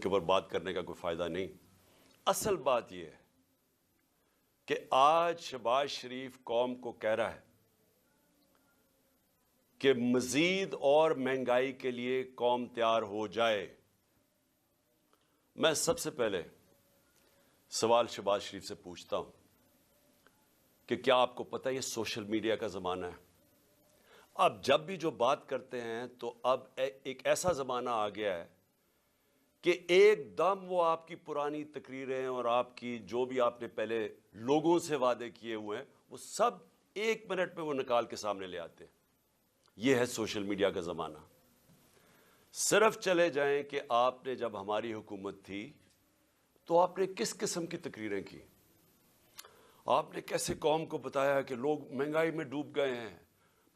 کے اوپر بات کرنے کا کوئی فائدہ نہیں. اصل بات یہ ہے کہ آج شہباز شریف قوم کو کہہ رہا ہے کہ مزید اور مہنگائی کے لیے قوم تیار ہو جائے. میں سب سے پہلے سوال شہباز شریف سے پوچھتا ہوں کہ کیا آپ کو پتہ ہے یہ سوشل میڈیا کا زمانہ ہے؟ اب جب بھی جو بات کرتے ہیں تو اب ایک ایسا زمانہ آ گیا ہے کہ ایک دم وہ آپ کی پرانی تقریریں اور آپ کی جو بھی آپ نے پہلے لوگوں سے وعدے کیے ہوئے ہیں وہ سب 1 منٹ میں وہ نکال کے سامنے لے آتے ہیں. یہ ہے سوشل میڈیا کا زمانہ. صرف چلے جائیں کہ آپ نے جب ہماری حکومت تھی تو آپ نے کس قسم کی تقریریں کی. آپ نے کیسے قوم کو بتایا کہ لوگ مہنگائی میں ڈوب گئے ہیں,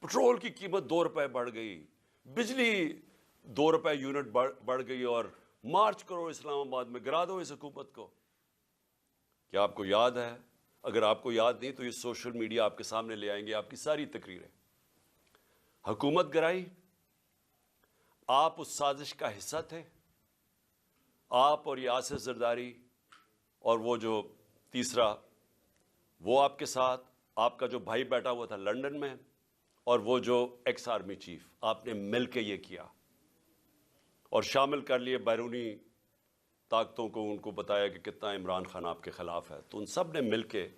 پٹرول کی قیمت 2 روپے بڑھ گئی, بجلی 2 روپے یونٹ بڑھ گئی, اور مارچ کرو اسلام آباد میں, گرا دو اس حکومت کو. کیا آپ کو یاد ہے؟ اگر آپ کو یاد نہیں تو یہ سوشل میڈیا آپ کے سامنے لے آئیں گے آپ کی ساری تقریریں. حکومت گرائی, آپ اس سازش کا حصہ تھے. آپ اور یاسر زرداری اور وہ جو تیسرا وہ آپ کے ساتھ, آپ کا جو بھائی بیٹھا ہوا تھا لندن میں, اور وہ جو ایکس آرمی چیف, آپ نے مل کے یہ کیا اور شامل کر لیے بیرونی طاقتوں کو, ان کو بتایا کہ کتنا عمران خان آپ کے خلاف ہے. تو ان سب نے مل کے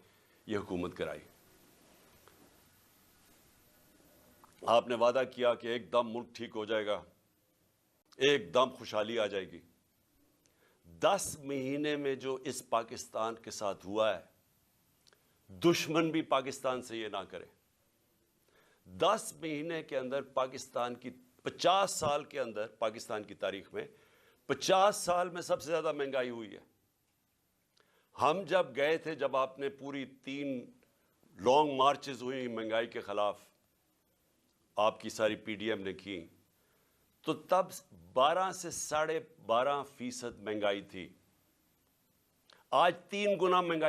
یہ حکومت کرائی. آپ نے وعدہ کیا کہ ایک دم ملک ٹھیک ہو جائے گا, ایک دم خوشحالی آ جائے گی. 10 مہینے میں جو اس پاکستان کے ساتھ ہوا ہے, دشمن بھی پاکستان سے یہ نہ کرے. 10 مہینے کے اندر پاکستان کی 50 سال کے اندر, پاکستان کی تاریخ میں 50 سال میں سب سے زیادہ مہنگائی ہوئی ہے. ہم جب گئے تھے, جب آپ نے پوری 3 لانگ مارچز ہوئی مہنگائی کے خلاف, آپ کی ساری پی ڈی ایم نے کی, تو تب 12 سے 12.5% مہنگائی تھی. آج 3 گنا مہنگائی